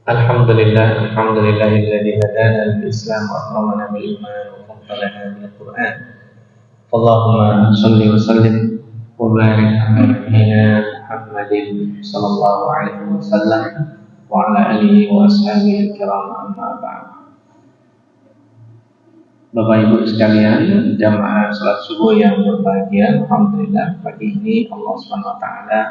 Alhamdulillahilladzi hadana lil Islam wa akramana bil iman wa faddalana bil Qur'an. Allahumma shalli wa sallim wa barik ala nabiyyina Muhammadin sallallahu alaihi wasallam wa ala alihi wa ashabihi kiram, amma ba'd. Bapak Ibu sekalian, jamaah salat subuh yang berbahagia, alhamdulillah pagi ini Allah Subhanahu wa taala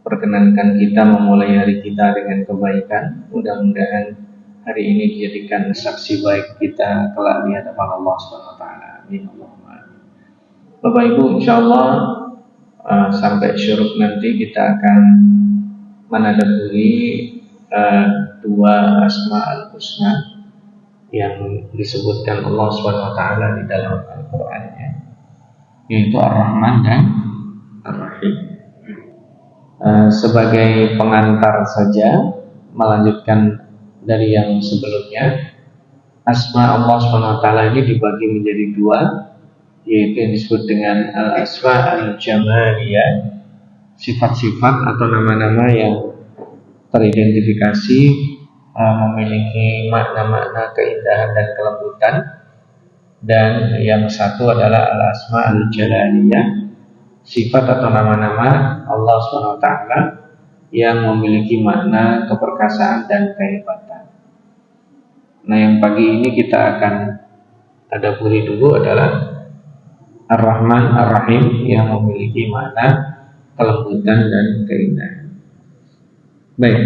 perkenankan kita memulai hari kita dengan kebaikan. Mudah-mudahan hari ini dijadikan saksi baik kita kelak di hadapan Allah Subhanahu wa taala. Amin. Bapak Ibu, insyaallah sampai syuruk nanti kita akan menadaburi dua Asmaul Husna yang disebutkan Allah Subhanahu wa taala di dalam Al-Qur'annya, yaitu Ar-Rahman dan Ar-Rahim. Sebagai pengantar saja, melanjutkan dari yang sebelumnya, asma Allah SWT ini dibagi menjadi dua, yaitu yang disebut dengan al-asma al-jamaliyah, sifat-sifat atau nama-nama yang teridentifikasi memiliki makna-makna keindahan dan kelembutan. Dan yang satu adalah al-asma al-jalaliyah, sifat atau nama-nama Allah SWT yang memiliki makna keperkasaan dan kehebatan. Nah, yang pagi ini kita akan tadabburi dulu adalah Ar-Rahman Ar-Rahim yang memiliki makna kelembutan dan keindahan. Baik,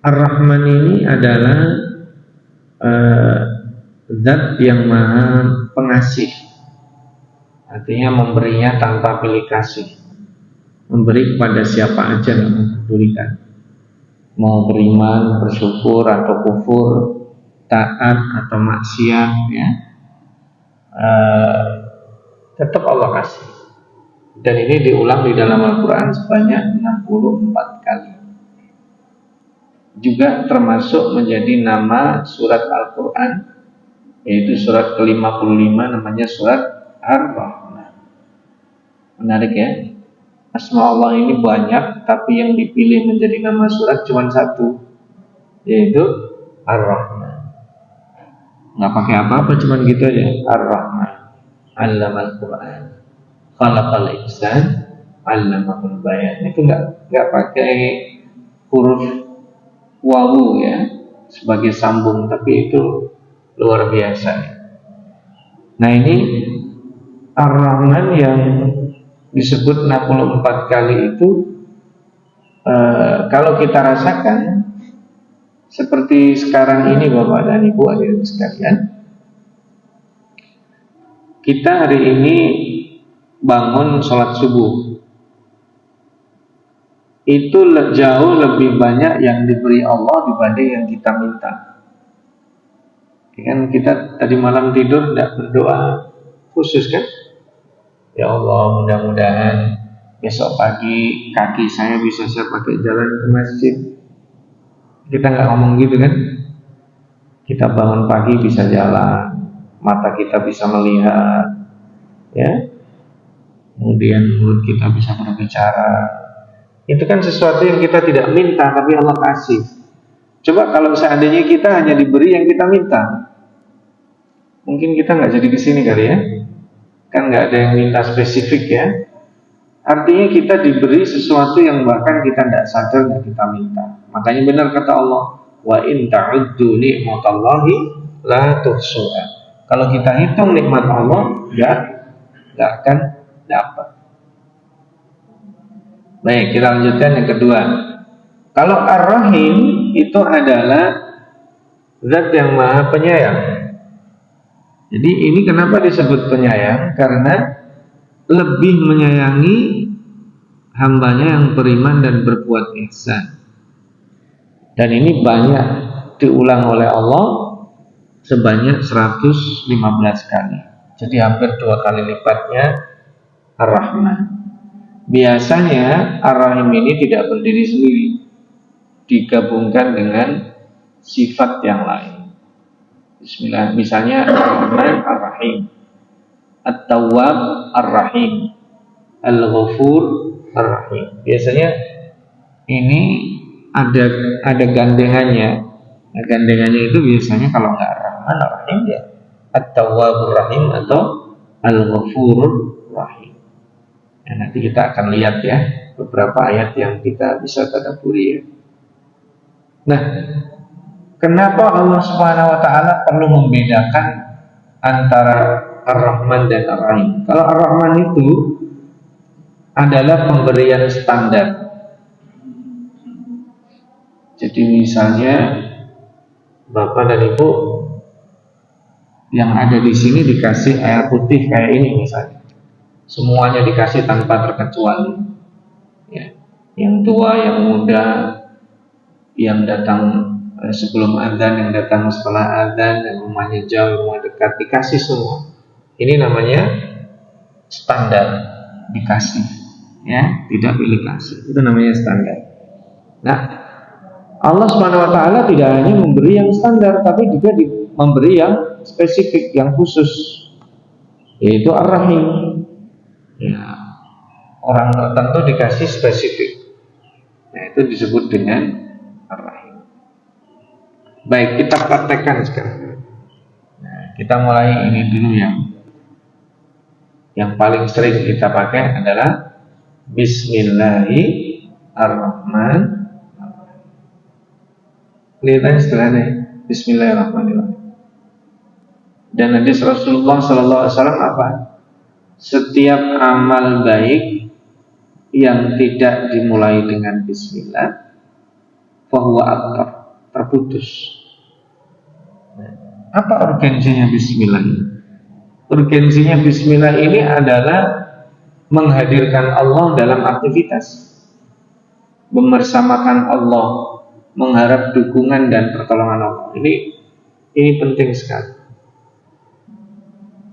Ar-Rahman ini adalah zat yang maha pengasih. Artinya memberinya tanpa pilih kasih, memberi kepada siapa aja, nggak mempedulikan, mau beriman, bersyukur atau kufur, taat atau maksiat, ya, tetap Allah kasih. Dan ini diulang di dalam Al-Quran sebanyak 64 kali. Juga termasuk menjadi nama surat Al-Quran, yaitu surat ke-55, namanya surat Ar-Rahman. Menarik ya, asma Allah ini banyak, tapi yang dipilih menjadi nama surat cuma satu, yaitu Ar-Rahman. Nggak pakai apa-apa, cuma gitu aja, Ar-Rahman. Allamal Quran, khalaqal insan, allamahul bayan. Itu nggak pakai huruf wawu ya sebagai sambung, tapi itu luar biasa. Nah, ini Ar-Rahman yang disebut 64 kali itu, kalau kita rasakan seperti sekarang ini Bapak dan Ibu hadirin sekalian, kita hari ini bangun sholat subuh, itu jauh lebih banyak yang diberi Allah dibanding yang kita minta. Kan kita tadi malam tidur tidak berdoa khusus kan? Ya Allah, mudah-mudahan besok pagi kaki saya bisa saya pakai jalan ke masjid. Kita nggak ngomong gitu kan? Kita bangun pagi bisa jalan, mata kita bisa melihat, ya. Kemudian mulut kita bisa berbicara. Itu kan sesuatu yang kita tidak minta, tapi Allah kasih. Coba kalau seandainya kita hanya diberi yang kita minta, mungkin kita nggak jadi kesini kali ya. Kan nggak ada yang minta spesifik ya. Artinya kita diberi sesuatu yang bahkan kita tidak sadar nggak kita minta. Makanya benar kata Allah, wa in ta'uddu ni'matallahi la tuhsuha. Kalau kita hitung nikmat Allah, nggak akan dapat. Baik, kita lanjutkan yang kedua. Kalau Ar-Rahim itu adalah zat yang maha penyayang. Jadi ini kenapa disebut penyayang? Karena lebih menyayangi hambanya yang beriman dan berbuat ihsan. Dan ini banyak diulang oleh Allah sebanyak 115 kali. Jadi hampir 2 kali lipatnya Ar-Rahman. Biasanya Ar-Rahim ini tidak berdiri sendiri, digabungkan dengan sifat yang lain. Bismillah, misalnya Ar-Rahman Ar-Rahim, At-Tawwab Ar-Rahim, Al-Ghafur Ar-Rahim. Biasanya ini ada ada gandengannya. Nah, gandengannya itu biasanya kalau nggak Ar-Rahman Ar-Rahim ya At-Tawwabur Rahim atau Al-Ghafurur Rahim. Nah, nanti kita akan lihat ya beberapa ayat yang kita bisa tadabburi ya. Nah, kenapa Allah Subhanahu wa taala perlu membedakan antara Ar-Rahman dan Ar-Rahim? Kalau Ar-Rahman itu adalah pemberian standar. Jadi misalnya Bapak dan Ibu yang ada di sini dikasih air putih kayak ini misalnya, semuanya dikasih tanpa terkecuali. Ya. Yang tua, yang muda, yang datang sebelum adzan, yang datang setelah adzan, yang rumahnya jauh, rumah dekat, dikasih semua. Ini namanya standar, dikasih, ya, tidak pilih kasih. Itu namanya standar. Nah, Allah Subhanahu wa taala tidak hanya memberi yang standar, tapi juga memberi yang spesifik, yang khusus, yaitu Ar-Rahim. Ya, orang tertentu dikasih spesifik. Nah, itu disebut dengan Ar-Rahim. Baik, kita praktekkan sekarang. Nah, kita mulai ini dulu yang paling sering kita pakai adalah Bismillahirrahmanirrahim. Lihat aja setelahnya Bismillahirrahmanirrahim. Dan hadis Rasulullah SAW apa? Setiap amal baik yang tidak dimulai dengan Bismillah fahuwa abtar, terputus. Apa urgensinya Bismillah ini? Urgensinya Bismillah ini adalah menghadirkan Allah dalam aktivitas, membersamakan Allah, mengharap dukungan dan pertolongan Allah. Ini penting sekali.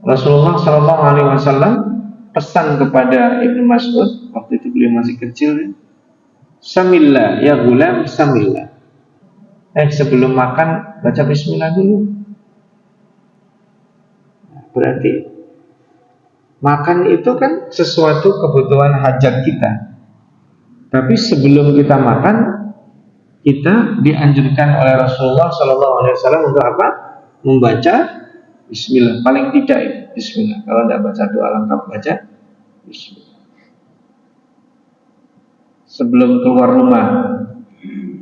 Rasulullah SAW pesan kepada Ibnu Mas'ud waktu itu beliau masih kecil, Samillah ya gulam, samillah. Sebelum makan baca Bismillah dulu. Berarti makan itu kan sesuatu kebutuhan hajat kita. Tapi sebelum kita makan, kita dianjurkan oleh Rasulullah SAW untuk apa? Membaca Bismillah. Paling tidak itu Bismillah. Kalau tidak baca doa lengkap, baca Bismillah. Sebelum keluar rumah,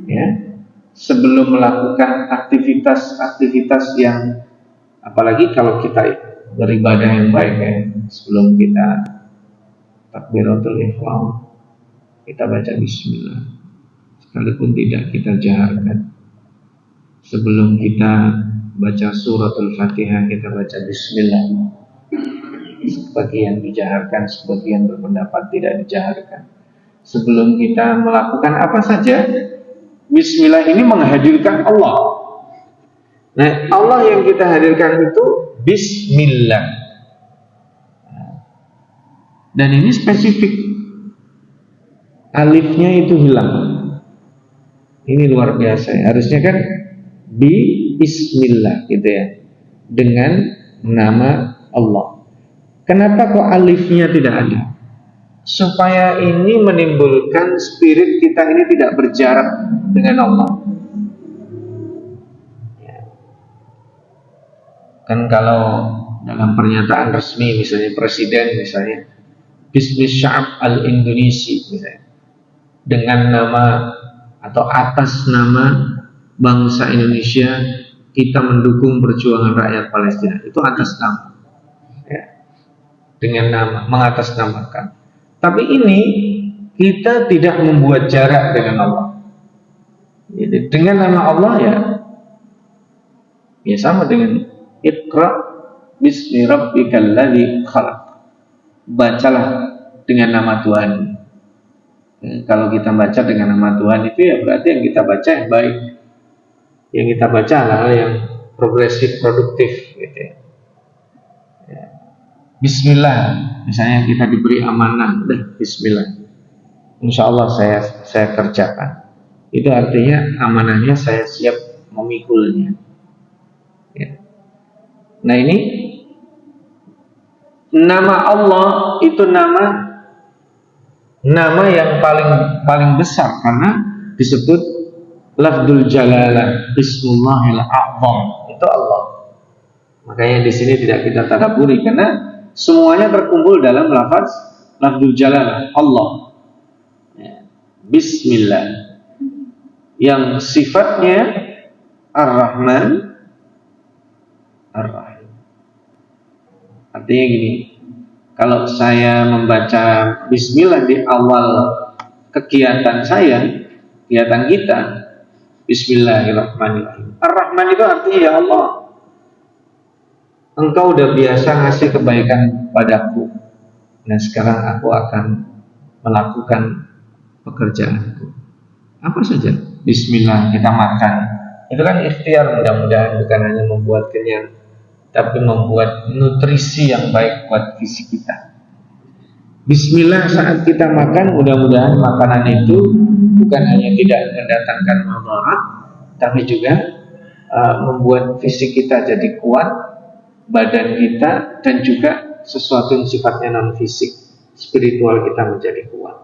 ya, sebelum melakukan aktivitas yang, apalagi kalau kita beribadah yang baik ya, sebelum kita takbiratul ihram, kita baca Bismillah. Sekalipun tidak kita jaharkan. Sebelum kita baca suratul Fatihah, kita baca Bismillah. Sebagian dijaharkan, sebagian berpendapat tidak dijaharkan. Sebelum kita melakukan apa saja, Bismillah ini menghadirkan Allah. Nah, Allah yang kita hadirkan itu Bismillah. Dan ini spesifik. Alifnya itu hilang. Ini luar biasa ya. Harusnya kan Bismillah gitu ya, dengan nama Allah. Kenapa kok alifnya tidak ada? Supaya ini menimbulkan spirit kita ini tidak berjarak dengan Allah. Ya. Kan kalau dalam pernyataan resmi misalnya presiden misalnya Bismi Sya'ab al-Indonesi misalnya, dengan nama atau atas nama bangsa Indonesia kita mendukung perjuangan rakyat Palestina, itu atas nama ya, dengan nama, mengatasnamakan. Tapi ini kita tidak membuat jarak dengan Allah. Jadi dengan nama Allah ya sama dengan Iqra bismi rabbikal ladzi khalaq. Bacalah dengan nama Tuhan. Kalau kita baca dengan nama Tuhan itu ya berarti yang kita baca yang baik. Yang kita baca adalah yang progresif, produktif gitu ya. Bismillah, misalnya kita diberi amanah, udah Bismillah, insya Allah saya kerjakan. Itu artinya amanahnya saya siap memikulnya ya. Nah ini nama Allah itu nama yang paling besar karena disebut lafdzul jalalah, Bismillahil A'zam, itu Allah. Makanya di sini tidak kita tadabburi karena semuanya terkumpul dalam lafdzul jalalah, Allah. Ya. Bismillah. Yang sifatnya Ar-Rahman Ar-Rahim. Artinya gini, kalau saya membaca Bismillah di awal kegiatan saya, kegiatan kita, Bismillahirrahmanirrahim. Ar-Rahman itu artinya ya Allah, Engkau udah biasa ngasih kebaikan padaku. Nah sekarang aku akan melakukan pekerjaanku. Apa saja? Bismillah, kita makan. Itu kan ikhtiar, mudah-mudahan bukan hanya membuat kenyang, tapi membuat nutrisi yang baik buat fisik kita. Bismillah saat kita makan, mudah-mudahan makanan itu bukan hanya tidak mendatangkan mudarat, tapi juga membuat fisik kita jadi kuat, badan kita, dan juga sesuatu yang sifatnya non fisik, spiritual kita menjadi kuat.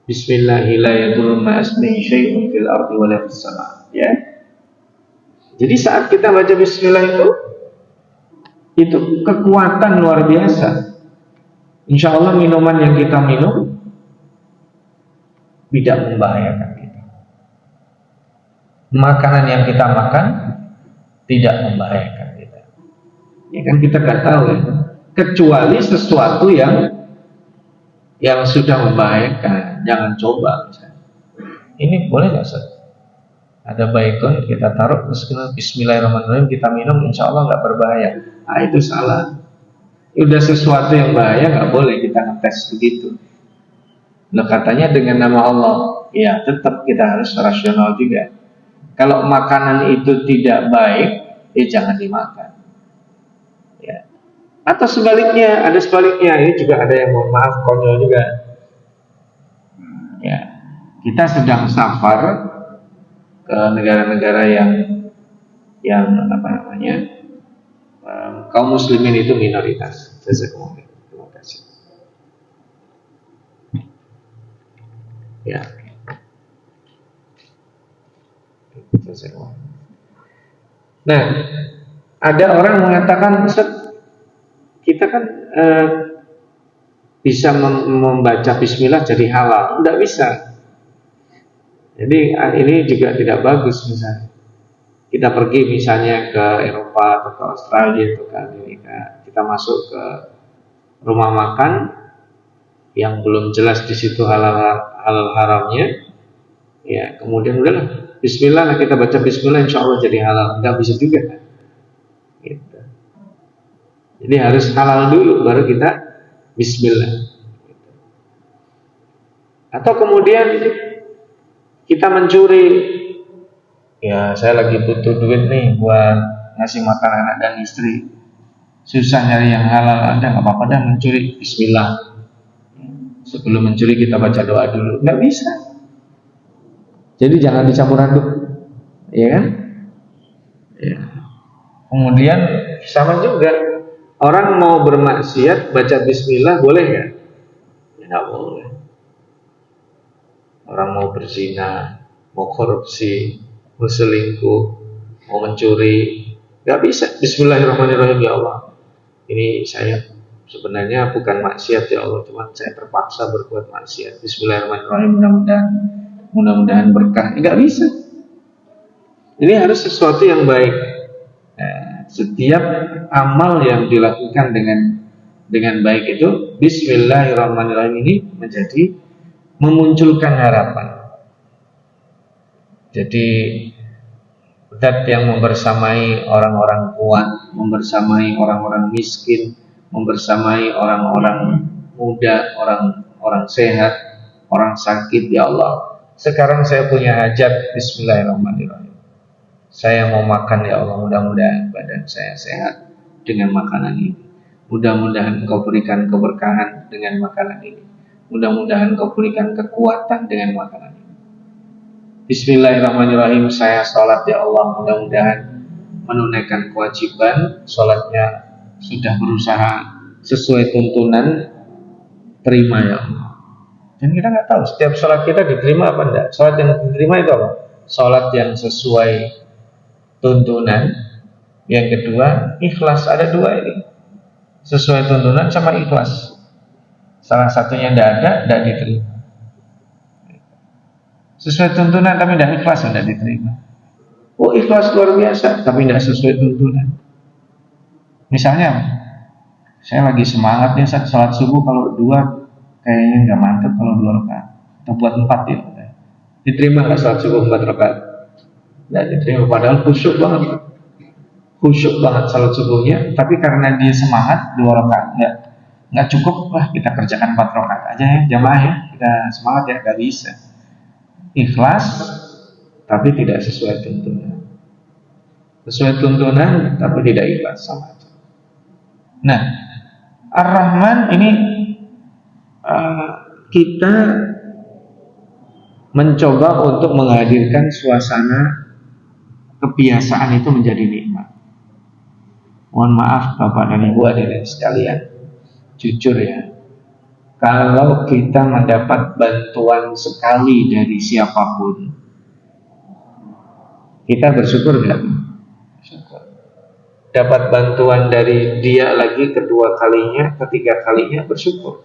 Bismillahirrahmanirrahim fil ardi wa la fis sama. Ya. Jadi saat kita baca bismillah itu kekuatan luar biasa. Insya Allah minuman yang kita minum tidak membahayakan kita. Makanan yang kita makan tidak membahayakan kita. Ya kan kita nggak tahu ya. Kecuali sesuatu yang sudah membahayakan. Jangan coba misalnya. Ini boleh nggak Ustaz? Ada baikon kita taruh terus Bismillahirrahmanirrahim kita minum, insya Allah nggak berbahaya. Ah itu salah. Udah sesuatu yang bahaya nggak boleh kita ngetes begitu. Loh katanya dengan nama Allah, ya tetap kita harus rasional juga. Kalau makanan itu tidak baik, ya jangan dimakan. Ya. Atau sebaliknya, ada sebaliknya. Ini juga ada yang mohon maaf konyol juga. Ya, kita sedang safar ke negara-negara yang apa namanya kaum muslimin itu minoritas. Terima kasih. Ya. Nah, ada orang mengatakan, Ustaz, kita kan bisa membaca bismillah jadi halal. Tidak bisa. Jadi ini juga tidak bagus misalnya. Kita pergi misalnya ke Eropa atau ke Australia atau ke Amerika, kita masuk ke rumah makan yang belum jelas di situ halal haramnya, ya kemudian udahlah bismillah, nah kita baca bismillah insya Allah jadi halal. Nggak bisa juga kan? Gitu. Jadi harus halal dulu baru kita bismillah. Atau kemudian kita mencuri, ya saya lagi butuh duit nih buat ngasih makan anak dan istri, susah nyari yang halal, ada nggak apa-apa dah mencuri, bismillah. Sebelum mencuri kita baca doa dulu. Nggak bisa. Jadi jangan dicampur aduk, ya kan? Ya. Kemudian sama juga. Orang mau bermaksiat baca bismillah boleh nggak? Ya, nggak boleh. Orang mau berzina, mau korupsi, mau selingkuh, mau mencuri, nggak bisa. Bismillahirrahmanirrahim, ya Allah. Ini saya sebenarnya bukan maksiat ya Allah, cuma saya terpaksa berbuat maksiat. Bismillahirrahmanirrahim, mudah-mudahan berkah. Nggak bisa. Ini harus sesuatu yang baik. Setiap amal yang dilakukan dengan baik itu Bismillahirrahmanirrahim ini menjadi memunculkan harapan. Jadi zat yang membersamai orang-orang kuat, membersamai orang-orang miskin, membersamai orang-orang muda, orang-orang sehat, orang sakit. Ya Allah, sekarang saya punya hajat, Bismillahirrahmanirrahim. Saya mau makan ya Allah, mudah-mudahan badan saya sehat dengan makanan ini. Mudah-mudahan Engkau berikan keberkahan dengan makanan ini. Mudah-mudahan Engkau berikan kekuatan dengan makanan ini. Bismillahirrahmanirrahim. Saya sholat ya Allah, mudah-mudahan menunaikan kewajiban. Sholatnya sudah berusaha sesuai tuntunan, terima ya Allah. Dan kita nggak tahu setiap sholat kita diterima apa enggak. Sholat yang diterima itu apa? Sholat yang sesuai tuntunan. Yang kedua, ikhlas. Ada dua ini, sesuai tuntunan sama ikhlas. Salah satunya tidak diterima. Sesuai tuntunan tapi tidak ikhlas, tidak diterima. Oh, ikhlas luar biasa tapi tidak sesuai tuntunan. Misalnya, saya lagi semangat nih saat sholat subuh, kalau 2 kayaknya nggak mantap, kalau 2 rakaat atau buat 4 ya. Diterima nggak sholat subuh 4 rakaat? Tidak diterima, padahal khusyuk banget sholat subuhnya, tapi karena dia semangat 2 rakaat nggak cukup, kita kerjakan 4 rakaat aja ya jamaah ya, kita semangat ya, nggak bisa. Ikhlas tapi tidak sesuai tuntunan, sesuai tuntunan tapi tidak ikhlas, sama aja. Nah, Ar-Rahman ini kita mencoba untuk menghadirkan suasana kebiasaan itu menjadi nikmat. Mohon maaf Bapak dan Ibu hadirin sekalian, jujur ya, kalau kita mendapat bantuan sekali dari siapapun, kita bersyukur nggak? Bersyukur. Dapat bantuan dari dia lagi kedua kalinya, ketiga kalinya, bersyukur.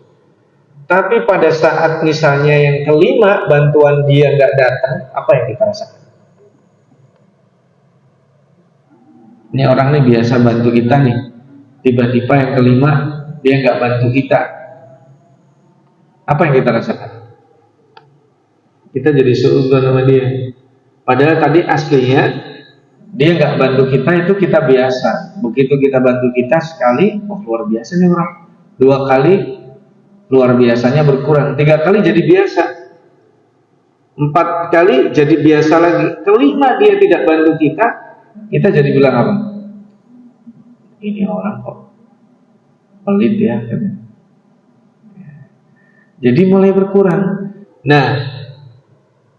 Tapi pada saat misalnya yang kelima bantuan dia nggak datang, apa yang kita rasakan? Ini orang nih biasa bantu kita nih, tiba-tiba yang kelima dia nggak bantu kita, apa yang kita rasakan? Kita jadi seuzon sama dia. Padahal tadi aslinya dia nggak bantu kita, itu kita biasa. Begitu kita bantu kita sekali, luar biasa nih orang. 2 kali luar biasanya berkurang, 3 kali jadi biasa, 4 kali jadi biasa lagi, kelima dia tidak bantu kita jadi bilang apa? Ini orang kok pelit ya. Jadi mulai berkurang. Nah,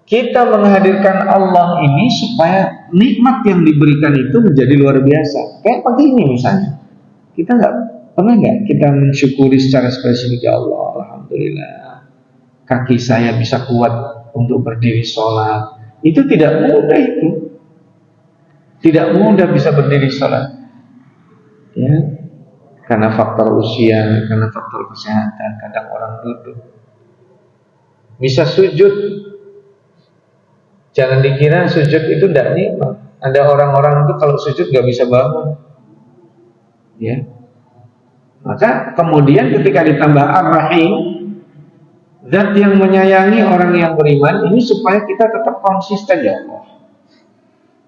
kita menghadirkan Allah ini supaya nikmat yang diberikan itu menjadi luar biasa. Kayak pagi ini misalnya, kita pernah kita mensyukuri secara spesifik, ya Allah, alhamdulillah kaki saya bisa kuat untuk berdiri sholat. Itu tidak mudah, tidak mudah bisa berdiri sholat ya, karena faktor usia, karena faktor kesehatan. Kadang orang duduk. Bisa sujud, jangan dikira sujud itu tidak nikmat. Ada orang-orang itu kalau sujud gak bisa bangun ya. Maka kemudian ketika ditambah Ar-Rahim, zat yang menyayangi orang yang beriman ini, supaya kita tetap konsisten, ya Allah,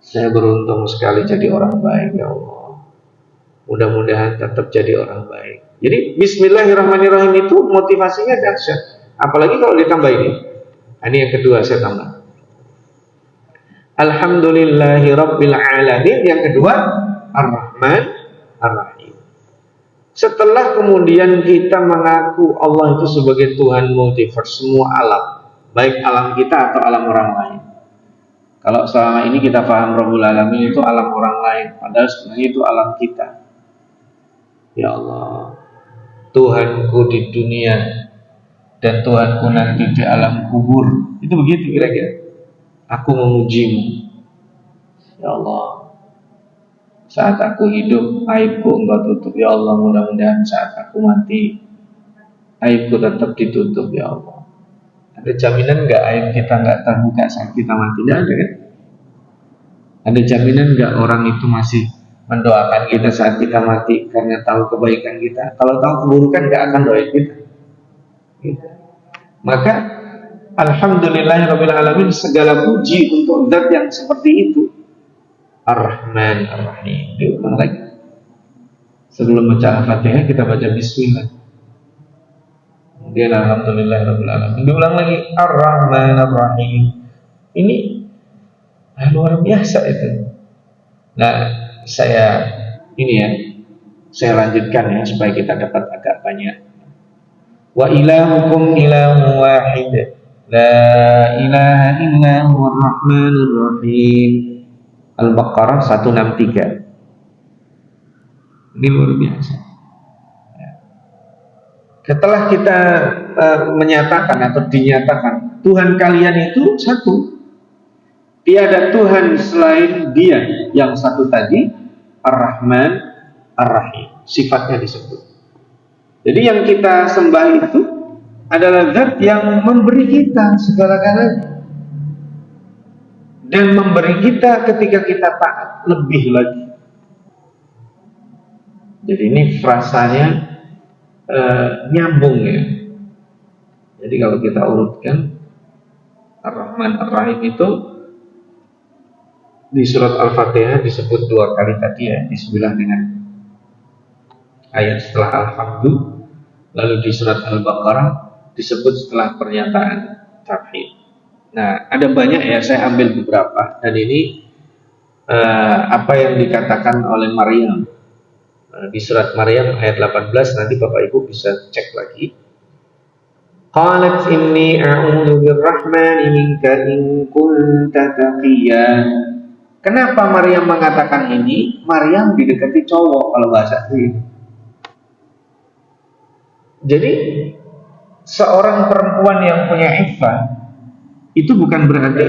saya beruntung sekali jadi orang baik, ya Allah, mudah-mudahan tetap jadi orang baik. Jadi Bismillahirrahmanirrahim itu motivasinya dahsyat. Apalagi kalau ditambah ini. Ini yang kedua saya tambah, Alhamdulillahirabbil alamin. Yang kedua Ar-Rahman Ar-Rahim. Setelah kemudian kita mengaku Allah itu sebagai Tuhan multiverse, semua alam, baik alam kita atau alam orang lain. Kalau selama ini kita paham Rabbul Alamin itu alam orang lain, padahal sebenarnya itu alam kita. Ya Allah, Tuhanku di dunia dan Tuhanku nanti di alam kubur. Itu begitu kira-kira. Aku memujimu, ya Allah. Saat aku hidup, aibku Engkau tutup, ya Allah. Mudah-mudahan saat aku mati, aibku tetap ditutup, ya Allah. Ada jaminan nggak aib kita nggak terbuka saat kita mati? Tidak ada kan? Ada jaminan nggak orang itu masih mendoakan kita saat kita mati karena tahu kebaikan kita? Kalau tahu keburukan nggak akan doain kita. Gitu. Maka Alhamdulillahirabbil alamin, segala puji untuk zat yang seperti itu. Ar-Rahman Ar-Rahim. Diulang lagi. Sebelum baca Al-Fatihah kita baca Bismillah. Kemudian Alhamdulillahirabbil alamin. Diulang lagi Ar-Rahman Ar-Rahim. Ini luar biasa itu. Nah, saya lanjutkan ya supaya kita dapat agak banyak. Wa ilahukum ilahu wahid, la ilaha illa huwar rahmanur rahim. Al-Baqarah 163. Ini luar biasa. Setelah kita menyatakan atau dinyatakan Tuhan kalian itu satu, tiada Tuhan selain Dia yang satu tadi, Ar-Rahman Ar-Rahim, sifatnya disebut. Jadi yang kita sembah itu adalah zat yang memberi kita segala-galanya dan memberi kita ketika kita taat lebih lagi. Jadi ini frasanya nyambung ya. Jadi kalau kita urutkan Ar-Rahman Ar-Rahim itu di surat Al-Fatihah disebut 2 kali tadi ya, disebelah dengan ayat setelah Alhamdu, lalu di surat Al-Baqarah disebut setelah pernyataan tauhid. Nah, ada banyak ya, saya ambil beberapa dan ini apa yang dikatakan oleh Maryam di surat Maryam ayat 18, nanti Bapak Ibu bisa cek lagi. Qalat inni a'udzu birrahmani minka in kunta taqiyan. Kenapa Maryam mengatakan ini? Maryam didekati cowok kalau bahasa ini. Jadi seorang perempuan yang punya iffah itu bukan berarti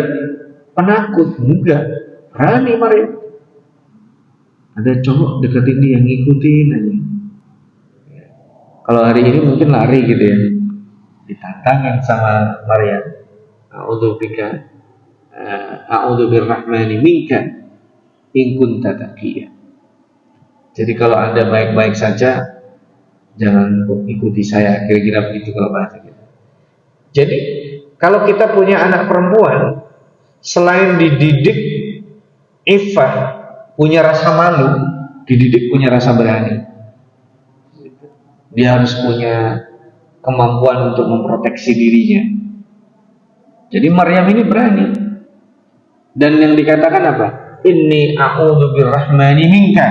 penakut, enggak. Berani Maryam. Ada cowok deketin dia, ngikutin aja. Kalau hari ini mungkin lari gitu ya, ditantangin sama Maryam. A'udzubika, a'udzu birrahmani minka in kunta taqiya. Jadi kalau Anda baik-baik saja, jangan ikuti saya, kira-kira begitu kalau bahasa kita. Jadi kalau kita punya anak perempuan, selain dididik iffah, punya rasa malu, dididik punya rasa berani. Dia harus punya kemampuan untuk memproteksi dirinya. Jadi Maryam ini berani. Dan yang dikatakan apa? Inni a'udzu birrahmani minka.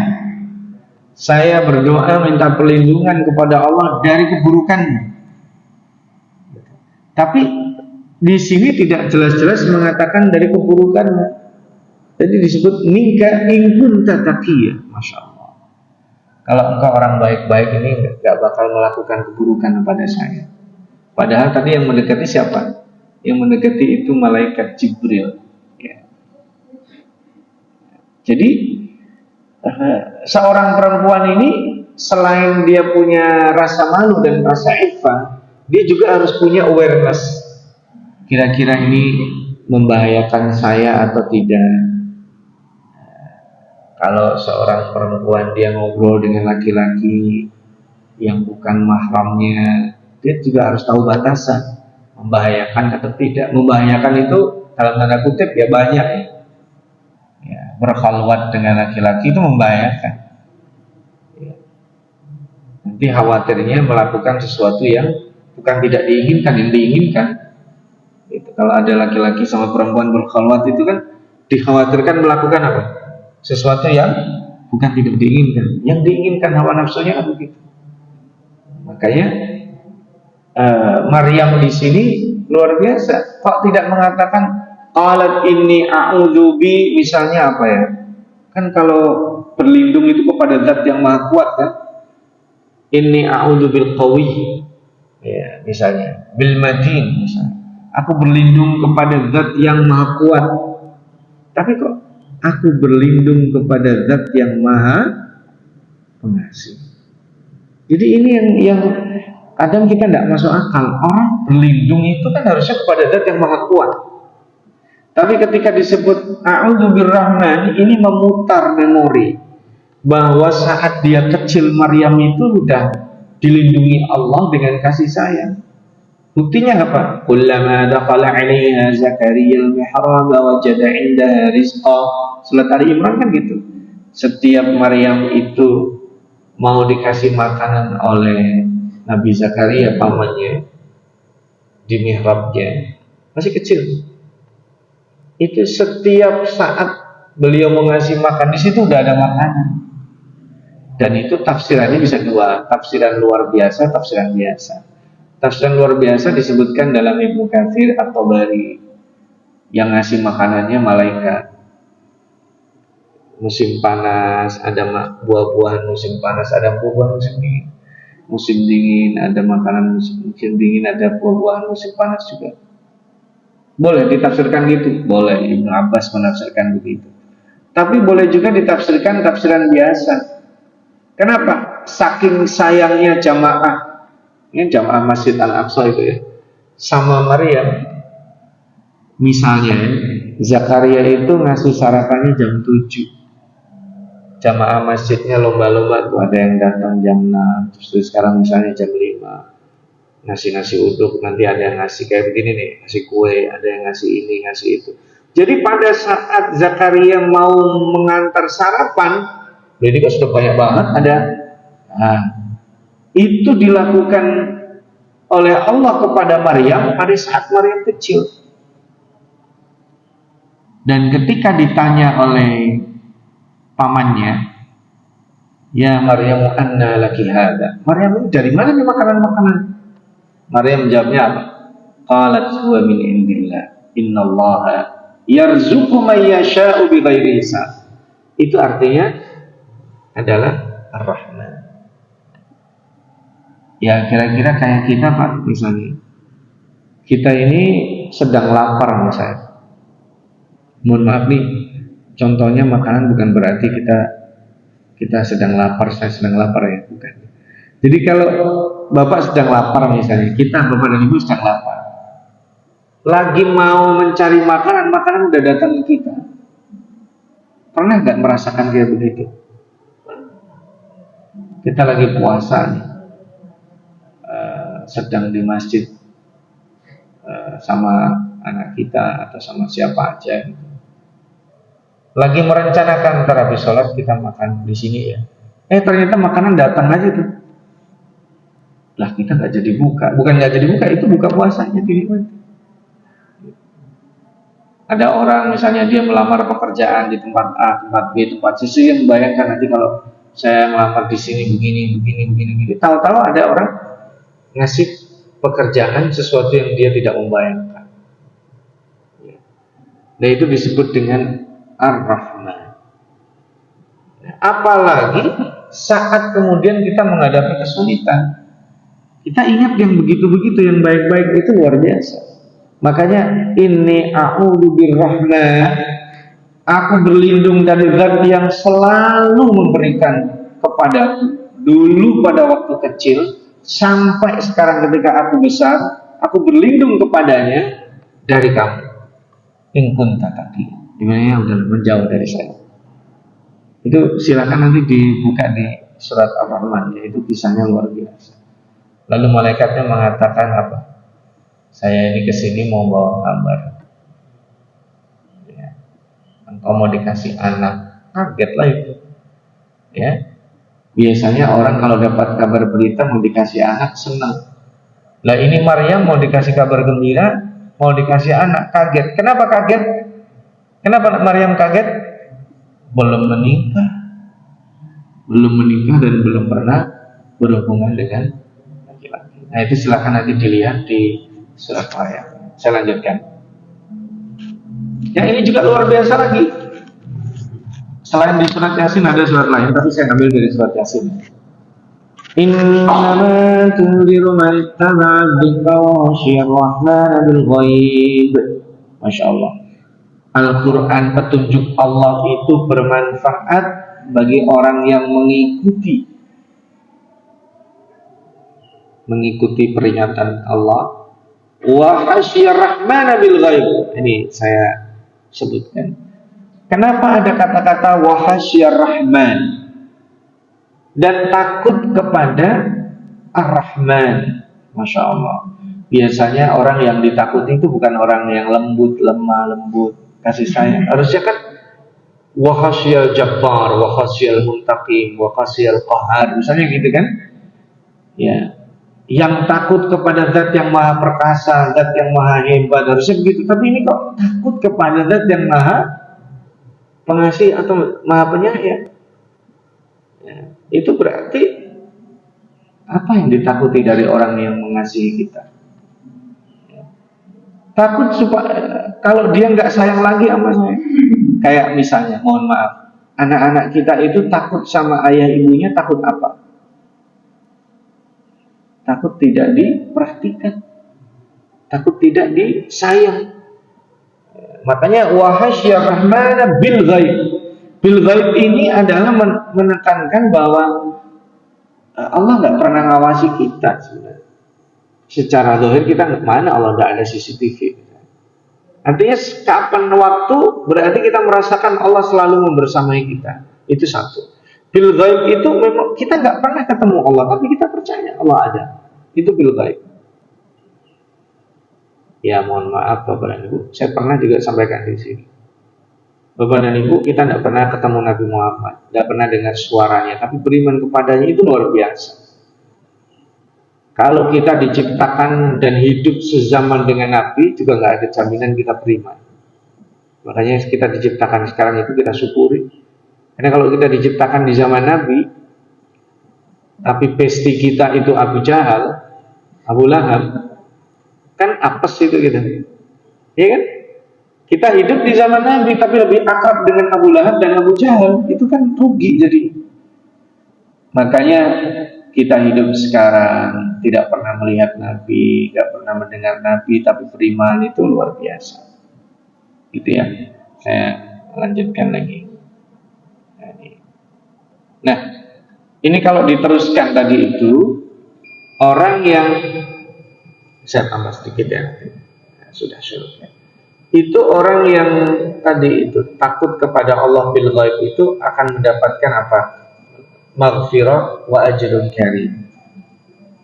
Saya berdoa minta perlindungan kepada Allah dari keburukanmu. Tapi di sini tidak jelas-jelas mengatakan dari keburukanmu. Jadi disebut minka in kunta taqiyya. Masya Allah. Kalau engkau orang baik-baik ini nggak bakal melakukan keburukan pada saya. Padahal tadi yang mendekati siapa? Yang mendekati itu malaikat Jibril. Ya. Jadi seorang perempuan ini selain dia punya rasa malu dan rasa iffah, dia juga harus punya awareness. Kira-kira ini membahayakan saya atau tidak? Kalau seorang perempuan dia ngobrol dengan laki-laki yang bukan mahramnya, dia juga harus tahu batasan, membahayakan atau tidak. Membahayakan itu dalam tanda kutip ya banyak ya, berkhalwat dengan laki-laki itu membahayakan ya. Nanti khawatirnya melakukan sesuatu yang bukan tidak diinginkan, yang diinginkan itu. Kalau ada laki-laki sama perempuan berkhalwat itu kan dikhawatirkan melakukan apa? Sesuatu yang bukan tidak diinginkan. Yang diinginkan hawa nafsunya kan begitu. Makanya Maryam di sini luar biasa. Kok tidak mengatakan qalat inni a'udzu bi, misalnya apa ya? Kan kalau berlindung itu kepada zat yang maha kuat kan? Inni a'udzu bil qawi. Ya, misalnya bil matin misalnya. Aku berlindung kepada zat yang maha kuat. Tapi kok aku berlindung kepada zat yang maha pengasih. Jadi ini yang kadang kita tidak masuk akal. Orang berlindung itu kan harusnya kepada zat yang maha kuat. Tapi ketika disebut a'udzu birrahman, ini memutar memori bahwa saat dia kecil Maryam itu sudah dilindungi Allah dengan kasih sayang. Buktinya apa? Kullama dakhala 'alaiha Zakaria al-mihrab wajada 'indaha rizqa. Surat Ali Imran kan gitu. Setiap Maryam itu mau dikasih makanan oleh Nabi Zakaria pamannya di mihrabnya, masih kecil. Itu setiap saat beliau mau ngasih makan, di situ udah ada makanan. Dan itu tafsirannya bisa dua, tafsiran luar biasa, tafsiran biasa. Tafsiran luar biasa disebutkan dalam Ibnu Katsir atau Bari, yang ngasih makanannya malaikat. Musim panas ada buah-buahan musim panas, ada buah-buahan musim dingin. musim dingin, ada makanan musim dingin, ada buah-buahan musim panas juga. Boleh ditafsirkan gitu, boleh. Ibnu Abbas menafsirkan begitu. Tapi boleh juga ditafsirkan tafsiran biasa. Kenapa? Saking sayangnya jamaah, ini jamaah Masjid Al-Aqsa itu ya, sama Maryam. Misalnya, Zakaria itu ngasih sarapannya jam 7. Jamaah masjidnya lomba-lomba tuh, ada yang datang jam 6, terus sekarang misalnya jam 5. Ngasih uduk, nanti ada yang ngasih kayak begini nih, ngasih kue, ada yang ngasih ini, ngasih itu. Jadi pada saat Zakaria mau mengantar sarapan, jadi kan sudah banyak banget ada. Nah, itu dilakukan oleh Allah kepada Maryam pada saat Maryam kecil. Dan ketika ditanya oleh pamannya, ya Maryam, anna laki hada. Maryam, dari mana nih makanan-makanan? Maryam jawabnya apa? Qalat huwa min indillah. Innallaha yarzuqu man yasha'u bighairi hisab. Itu artinya adalah Ar-Rahman. Ya kira-kira kayak kita Pak, misalnya kita ini sedang lapar misalnya. Mohon maaf nih, contohnya makanan bukan berarti kita sedang lapar, saya sedang lapar ya, bukan. Jadi kalau Bapak sedang lapar misalnya, kita Bapak dan Ibu sedang lapar, lagi mau mencari makanan, makanan udah datang ke kita. Pernah nggak merasakan kayak begitu? Kita lagi puasa nih, sedang di masjid sama anak kita atau sama siapa aja gitu. Lagi merencanakan ntar habis sholat kita makan di sini ya. Ternyata makanan datang aja tuh. Lah kita nggak jadi buka, bukan nggak jadi buka, itu buka puasanya dinikmati. Ada orang misalnya dia melamar pekerjaan di tempat A, tempat B, tempat C, yang membayangkan nanti kalau saya melamar di sini begini. Tahu-tahu ada orang ngasih pekerjaan sesuatu yang dia tidak membayangkan. Nah itu disebut dengan Ar-Rahman. Apalagi saat kemudian kita menghadapi kesulitan, kita ingat yang begitu-begitu, yang baik-baik itu luar biasa. Makanya inni a'udzu birrahman, aku berlindung dari zat yang selalu memberikan kepadaku dulu pada waktu kecil sampai sekarang ketika aku besar, aku berlindung kepadanya dari kamu. In kunta taqi. Dimana udah menjauh dari saya. Itu silakan nanti dibuka di surat Ar-Rahman, yaitu kisahnya luar biasa. Lalu malaikatnya mengatakan apa? Saya ini kesini mau bawa kabar. Ya. Engkau mau dikasih anak, kaget lah itu. Ya. Biasanya orang kalau dapat kabar berita mau dikasih anak senang. Lah ini Maryam mau dikasih kabar gembira, mau dikasih anak, kaget. Kenapa kaget? Kenapa Maryam kaget? Belum menikah dan belum pernah berhubungan dengan laki-laki. Nah itu silakan nanti dilihat di surat Maryam. Saya lanjutkan. Yang ini juga luar biasa lagi. Selain di surat Yasin ada surat lain, tapi saya ambil dari surat Yasin. Innama tunziru man ittaba'a dzikra wa khashiya ar-rahmana bil ghaib. Masya Allah. Al-Quran, petunjuk Allah itu bermanfaat bagi orang yang mengikuti peringatan Allah. Wa khasyiya rahmana bil ghaib. Ini saya sebutkan. Kenapa ada kata-kata wa khasyiya rahman dan takut kepada Ar-Rahman? Masya Allah. Biasanya orang yang ditakuti itu bukan orang yang lembut, lemah, lembut, kasih sayang. Harusnya kan wa khasyal jabbar, wa khasyal muntaqim, wa khasyal qahar, misalnya gitu kan. Ya. Yang takut kepada zat yang maha perkasa, zat yang maha hebat, harusnya begitu. Tapi ini kok takut kepada zat yang maha pengasih atau maha penyayang. Ya. Itu berarti apa yang ditakuti dari orang yang mengasihi kita? Takut supaya kalau dia nggak sayang lagi sama saya. Kayak misalnya, mohon maaf, anak-anak kita itu takut sama ayah ibunya, takut apa? takut tidak diperhatikan, takut tidak disayang. Makanya wahasya rahmana bil ghaib. Bil ghaib ini adalah menekankan bahwa Allah nggak pernah ngawasi kita sebenarnya. Secara zahir kita mana Allah nggak ada CCTV. Artinya kapan waktu berarti kita merasakan Allah selalu membersamai kita. Itu satu. Bil ghaib itu memang kita nggak pernah ketemu Allah, tapi kita percaya Allah ada. Itu bil ghaib. Ya mohon maaf Bapak dan Ibu, saya pernah juga sampaikan di sini. Bapak dan Ibu, kita tidak pernah ketemu Nabi Muhammad, tidak pernah dengar suaranya, tapi beriman kepadanya itu luar biasa. Kalau kita diciptakan dan hidup sezaman dengan Nabi, juga nggak ada jaminan kita beriman. Makanya kita diciptakan sekarang itu kita syukuri. Karena kalau kita diciptakan di zaman Nabi, tapi pesti kita itu Abu Jahal, Abu Lahab, kan apes itu gitu, ya kan? Kita hidup di zaman Nabi tapi lebih akrab dengan Abu Lahab dan Abu Jahal, itu kan rugi jadi. Makanya kita hidup sekarang tidak pernah melihat Nabi, tidak pernah mendengar Nabi, tapi beriman itu luar biasa. Gitu ya. Saya lanjutkan lagi. Nah, ini kalau diteruskan tadi itu orang yang saya tambah sedikit ya, sudah ya. Itu orang yang tadi itu takut kepada Allah bil ghaib itu akan mendapatkan apa? Maghfirah wa ajrun karim.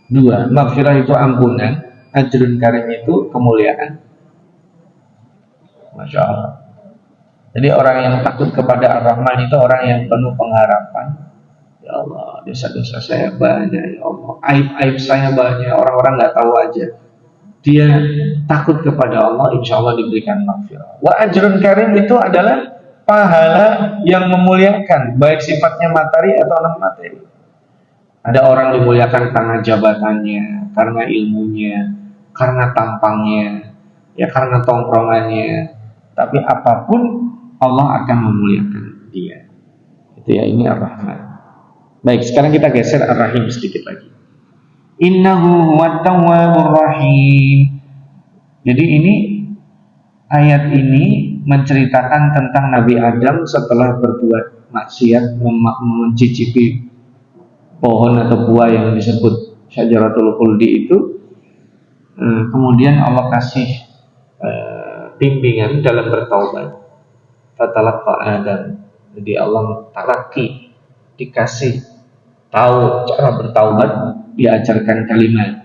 Dua, maghfirah itu ampunan, ajrun karim itu kemuliaan. Masya Allah. Jadi orang yang takut kepada Ar-Rahman itu orang yang penuh pengharapan. Ya Allah, dosa-dosa saya banyak, ya Allah, aib-aib saya banyak, orang-orang nggak tahu aja. Dia takut kepada Allah, insya Allah diberikan maghfirah. Wa ajrun karim itu adalah pahala yang memuliakan, baik sifatnya materi atau non materi. Ada orang dimuliakan karena jabatannya, karena ilmunya, karena tampangnya, ya karena tongkrongannya. Tapi apapun Allah akan memuliakan dia. Itu ya, ini Ar-Rahman. Baik, sekarang kita geser Ar-Rahim sedikit lagi. Innahu huwat tawwabur rahim. Jadi ini ayat ini menceritakan tentang Nabi Adam setelah berbuat maksiat, mencicipi pohon atau buah yang disebut syajaratul khuldi itu. Kemudian Allah kasih bimbingan dalam bertaubat. Fatalaqa Adam. Jadi Allah talaki, dikasih tahu cara bertaubat, diajarkan kalimat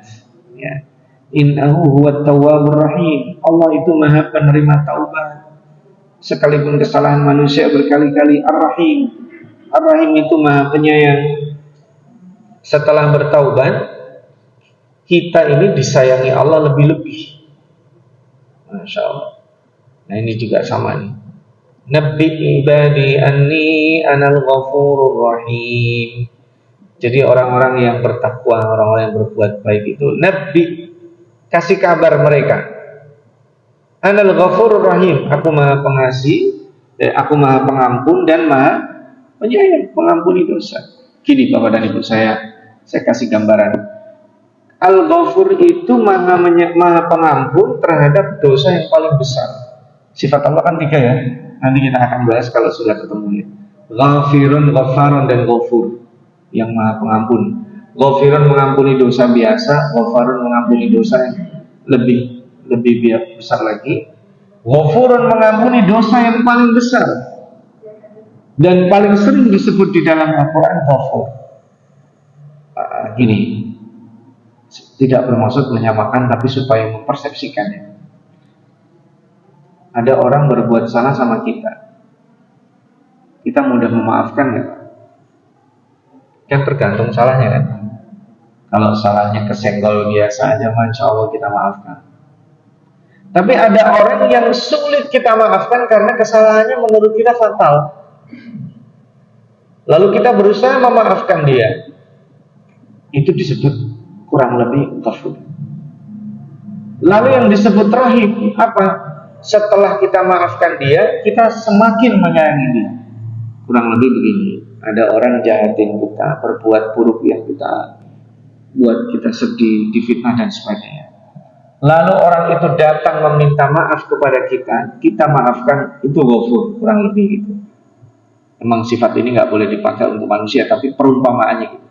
ya. Innahu huwat tawwabur rahim. Allah itu maha penerima taubat. Sekalipun kesalahan manusia berkali-kali. Ar-Rahim. Ar-Rahim itu maha penyayang. Setelah bertaubat, kita ini disayangi Allah lebih-lebih. Masya Allah. Nah ini juga sama nih. Nabbi ibadi anni anal ghafurur rahim. Jadi orang-orang yang bertakwa, orang-orang yang berbuat baik itu Nabi, kasih kabar mereka, Anal Ghafurur Rahim, aku maha pengasih, aku maha pengampun dan maha penyayang, pengampuni dosa. Gini Bapak dan Ibu, saya kasih gambaran. Al-Ghafur itu maha pengampun terhadap dosa yang paling besar. Sifat Allah kan 3 ya. Nanti kita akan bahas kalau sudah ketemu ya. Ghafirun, Ghafarun dan Ghafur, yang maha pengampun. Ghafirun mengampuni dosa biasa, Ghafarun mengampuni dosa yang lebih besar lagi. Ghafurun mengampuni dosa yang paling besar dan paling sering disebut di dalam Al-Quran Ghafur. Gini, tidak bermaksud menyamakan, tapi supaya mempersepsikannya. Ada orang berbuat salah sama kita mudah memaafkan nggak? Kan tergantung salahnya kan. Kalau salahnya kesenggol biasa aja, Masya Allah kita maafkan. Tapi ada orang yang sulit kita maafkan karena kesalahannya menurut kita fatal. Lalu kita berusaha memaafkan dia. Itu disebut kurang lebih ghafur. Lalu yang disebut rahim apa? Setelah kita maafkan dia, kita semakin menyayangi dia. Kurang lebih begini. Ada orang jahatin kita, berbuat buruk yang kita buat kita sedih, difitnah dan sebagainya. Lalu orang itu datang meminta maaf kepada kita maafkan, itu ghafur, kurang lebih gitu. Memang sifat ini nggak boleh dipakai untuk manusia, tapi perumpamaannya gitu.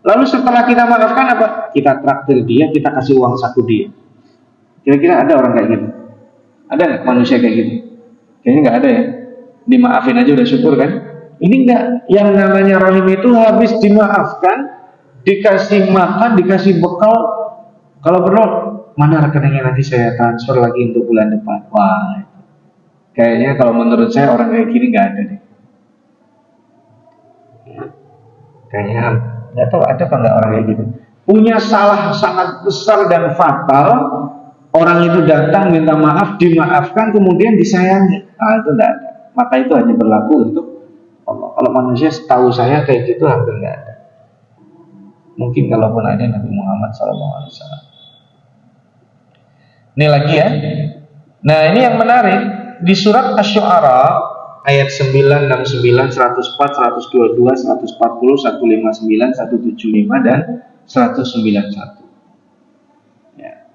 Lalu setelah kita maafkan apa? Kita traktir dia, kita kasih uang saku dia. Kira-kira ada orang kayak gitu? Ada nggak manusia kayak gitu? Kayaknya nggak ada ya. Dimaafin aja udah syukur kan? Ini enggak. Yang namanya rahim itu habis dimaafkan, dikasih makan, dikasih bekal. Kalau perlu, mana rekeningnya nanti saya transfer lagi untuk bulan depan. Wah, kayaknya kalau menurut saya orang kayak gini nggak ada deh. Kayaknya nggak tahu ada apa nggak orang kayak gitu. Punya salah sangat besar dan fatal. Orang itu datang minta maaf, dimaafkan, kemudian disayangi. Nah, itu nggak ada. Maka itu hanya berlaku untuk Allah. Kalau manusia setahu saya kayak gitu hampir nggak ada. Mungkin kalaupun ada Nabi Muhammad SAW. Ini lagi ya. Nah ini yang menarik di surat Asy-Syu'ara ayat 969, 104, 122, 140, 159, 175 dan 191. Ya.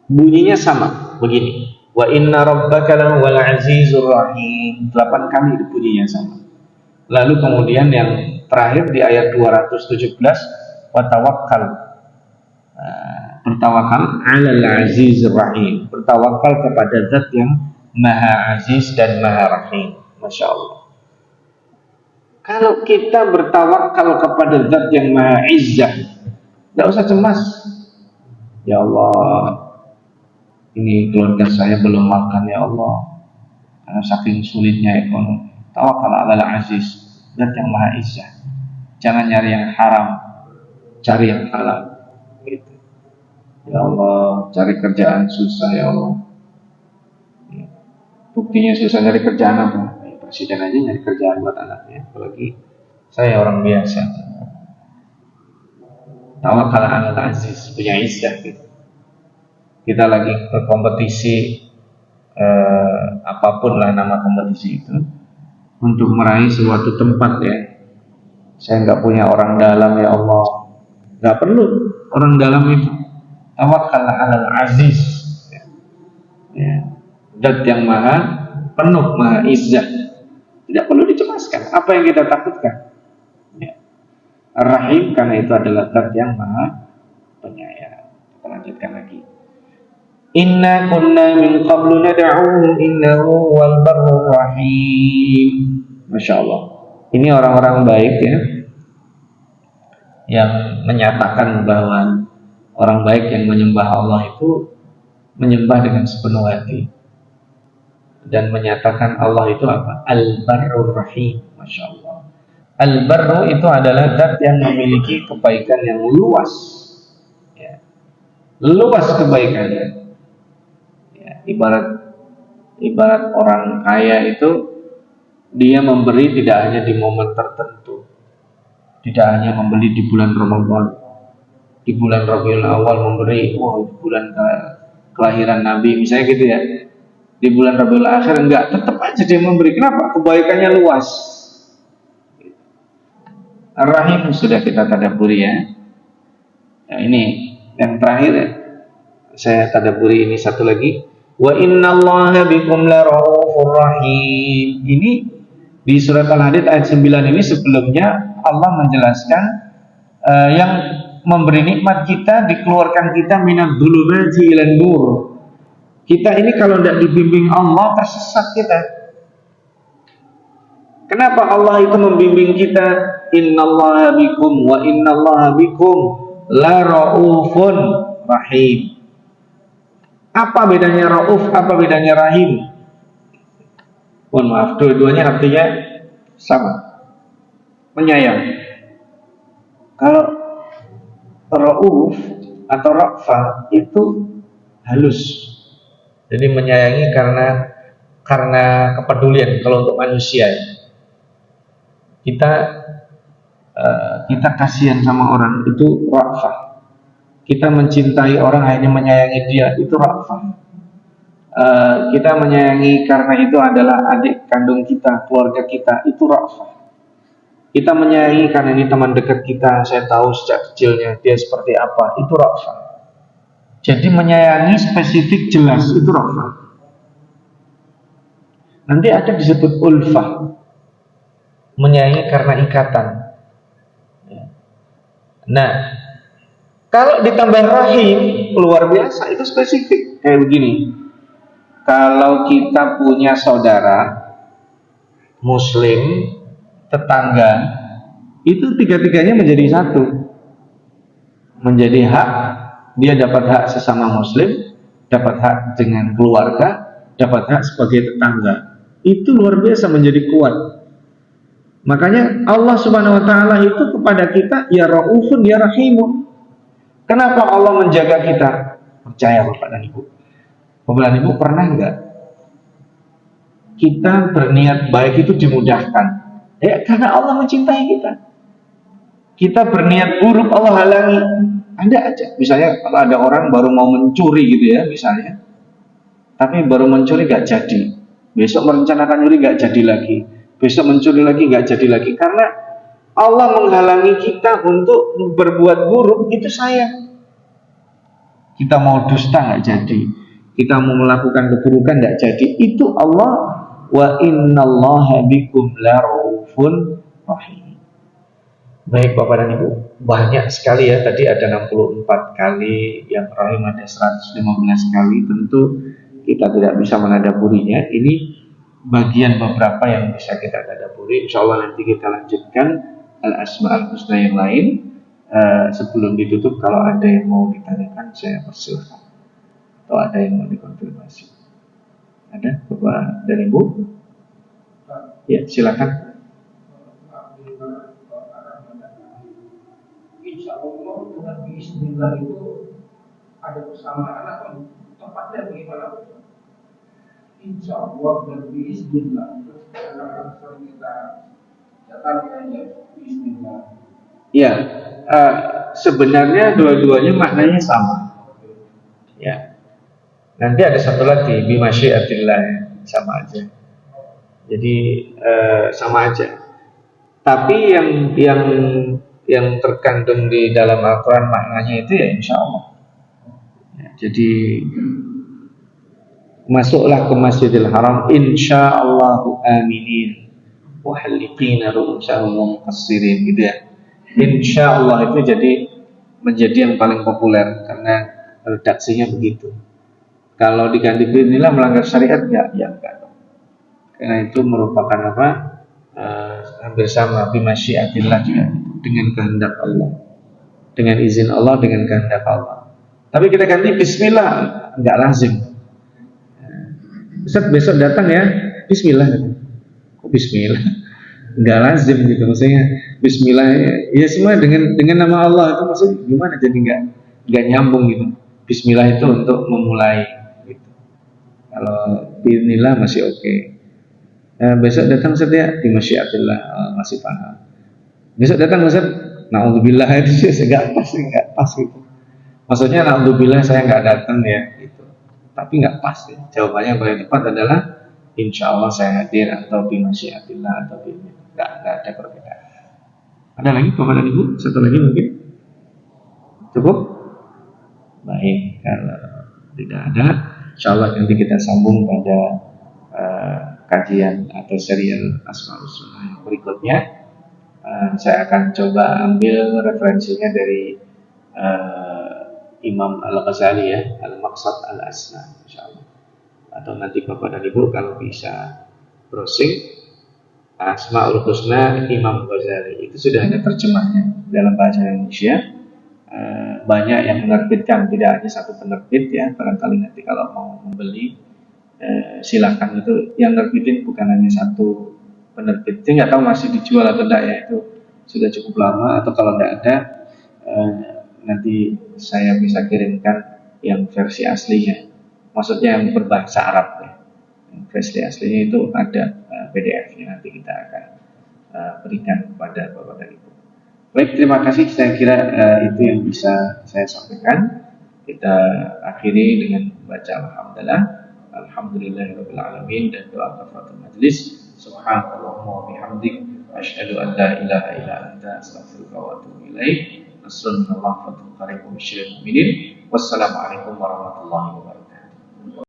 Bunyinya sama begini. Wa inna rabbaka lahuwal azizur rahim. 8 kali bunyinya sama. Lalu kemudian yang terakhir di ayat 217 wa tawakkal. Bertawakal 'alal azizir rahim. Bertawakal kepada zat yang Maha Aziz dan Maha Rahim. Masya Allah. Kalau kita bertawakal kepada zat yang Maha Izzah, tidak usah cemas. Ya Allah, ini keluarga saya belum makan ya Allah, karena saking sulitnya ekonomi. Tawakal 'alal aziz, zat yang Maha Izzah. Jangan nyari yang haram, cari yang halal. Gitu. Ya Allah, cari kerjaan susah ya Allah. Buktinya susah nyari kerjaan apa? Presiden aja nyari kerjaan buat anaknya, apalagi saya orang biasa. Tawakal 'alal aziz, punya izzah gitu. Kita lagi berkompetisi apapun lah nama kompetisi itu untuk meraih suatu tempat ya. Saya nggak punya orang dalam ya Allah, nggak perlu orang dalam itu. Tawakkal 'alal aziz, ya. Zat yang maha penuh, maha izzah, tidak perlu dicemaskan. Apa yang kita takutkan? Ya. Ar-Rahim, karena itu adalah zat yang maha penyayang. Kita lanjutkan lagi. Inna kunna min qablu nad'uhu innahu wal barrur rahim. Masya Allah. Ini orang-orang baik ya, yang menyatakan bahwa orang baik yang menyembah Allah itu menyembah dengan sepenuh hati dan menyatakan Allah itu apa? Al-Barrur Rahim. Masya Allah. Al-Barru itu adalah zat yang memiliki kebaikan yang luas ya. Luas kebaikannya ya. Ibarat orang kaya itu dia memberi tidak hanya di momen tertentu, tidak hanya membeli di bulan Ramadan, di bulan Rabiul Awal memberi, di bulan kelahiran Nabi misalnya gitu ya, di bulan Rabiul Akhir enggak, tetap aja dia memberi. Kenapa? Kebaikannya luas. Ar-Rahim sudah kita tadabburi ya. Nah, ini yang terakhir ya. Saya tadabburi ini satu lagi. Wa innallaha bikum laraufur rahim. Ini di surat Al-Hadid ayat 9 ini sebelumnya Allah menjelaskan yang memberi nikmat kita, dikeluarkan kita minad dzulumati ilan nur. Kita ini kalau tidak dibimbing Allah tersesat kita. Kenapa Allah itu membimbing kita? Innallaha bikum wa innallaha bikum la raufun rahim. Apa bedanya rauf, apa bedanya rahim? Mohon maaf, dua-duanya artinya sama, menyayang. Kalau rauf atau rafa itu halus, jadi menyayangi karena kepedulian. Kalau untuk manusia kita kasihan sama orang itu rafa. Kita mencintai orang hanya menyayangi dia, itu rafa. Kita menyayangi karena itu adalah adik kandung kita, keluarga kita, itu rafa. Kita menyayangi karena ini teman dekat kita, saya tahu sejak kecilnya dia seperti apa, itu ra'fah. Jadi menyayangi spesifik jelas, itu ra'fah. Nanti ada disebut ulfah, menyayangi karena ikatan. Nah, kalau ditambah rahim, luar biasa, itu spesifik. Kayak begini, kalau kita punya saudara muslim, tetangga, itu tiga-tiganya menjadi satu. Menjadi hak, dia dapat hak sesama muslim, dapat hak dengan keluarga, dapat hak sebagai tetangga. Itu luar biasa, menjadi kuat. Makanya Allah Subhanahu wa taala itu kepada kita ya Raufun ya Rahimun. Kenapa Allah menjaga kita? Percaya Bapak dan Ibu. Bapak dan Ibu pernah enggak kita berniat baik itu dimudahkan? Ya karena Allah mencintai kita. Kita berniat buruk Allah halangi. Ada aja. Misalnya kalau ada orang baru mau mencuri gitu ya misalnya, tapi baru mencuri gak jadi. Besok merencanakan nyuri gak jadi lagi. Besok mencuri lagi gak jadi lagi. Karena Allah menghalangi kita untuk berbuat buruk, itu sayang. Kita mau dusta gak jadi, kita mau melakukan keburukan gak jadi, itu Allah. Wa innallaha bikum laraufun rahim. Baik Bapak dan Ibu, banyak sekali ya, tadi ada 64 kali, yang rahim ada 115 kali. Tentu kita tidak bisa menadaburinya. Ini bagian beberapa yang bisa kita tadaburi. Insya Allah nanti kita lanjutkan al-asma'ul husna yang lain. Sebelum ditutup, kalau ada yang mau ditanyakan, saya persilahkan. Atau ada yang mau dikonfirmasi. Ada Bapak dan Ibu? Ya, silakan. Insya Allah dengan bismillah itu ada kesamaan atau tepatnya bagaimana? Insya Allah dan bismillah akan sering kita datangkan ya bismillah. Ya, sebenarnya dua-duanya maknanya sama. Ya. Nanti ada satu lagi bimasyiatillah, sama aja. Jadi sama aja. Tapi yang terkandung di dalam Al-Quran maknanya itu ya insya Allah. Ya, jadi masuklah ke Masjidil Haram insya Allahu aminin muhalliqina ru'usahum wa muqassirin, gitu ya. Insya Allah itu menjadi yang paling populer karena redaksinya begitu. Kalau diganti bismillah melanggar syariat ya enggak. Karena itu merupakan apa? Hampir sama bimasyiatillah juga, dengan kehendak Allah, dengan izin Allah, dengan kehendak Allah. Tapi kita ganti bismillah enggak lazim. Ustaz besok datang ya bismillah. Kok bismillah? Enggak lazim gitu, maksudnya bismillah ya semua dengan nama Allah itu maksudnya gimana, jadi enggak nyambung gitu. Bismillah itu untuk memulai gitu. Kalau bismillah masih oke. Besok datang Ustaz ya di masyiatillah, masih paham. Besok datang Ustaz, naudzubillah itu enggak pas gitu. Maksudnya naudzubillah saya enggak datang ya gitu. Tapi enggak pas ya. Jawabannya yang paling tepat adalah insya Allah saya hadir atau bi masyiatillah atau bi enggak ada perbedaan. Ada lagi Bapak dan Ibu? Satu lagi mungkin? Cukup? Baik, kalau tidak ada, insya Allah nanti kita sambung pada kajian atau serial Asmaul Husna yang berikutnya. Saya akan coba ambil referensinya dari Imam Al-Ghazali ya, Al-Maqsad Al-Asna, insya Allah. Atau nanti Bapak dan Ibu kalau bisa browsing Asmaul Husna Imam Ghazali, itu sudah ada terjemahnya dalam bahasa Indonesia. Banyak yang menerbitkan, tidak hanya satu penerbit ya. Barangkali nanti kalau mau membeli silakan, itu yang nerbitin bukan hanya satu penerbit. Saya nggak tahu masih dijual atau tidak ya, itu sudah cukup lama. Atau kalau tidak ada, nanti saya bisa kirimkan yang versi aslinya. Maksudnya yang berbahasa Arab ya. Versi aslinya itu ada PDF-nya, nanti kita akan berikan kepada Bapak dan Ibu. Baik, terima kasih. Saya kira itu yang bisa saya sampaikan. Kita akhiri dengan membaca alhamdulillah, alhamdulillahirabbil alamin, dan doa kafaratul majlis. Subhanallah wa bihamdik, Asyhadu an la ilaha illa anta astaghfiruka wa atubu ilaik. Nasrullah wa fathul qarib wa bisyiril mu'minin. Wassalamualaikum warahmatullahi wabarakatuh.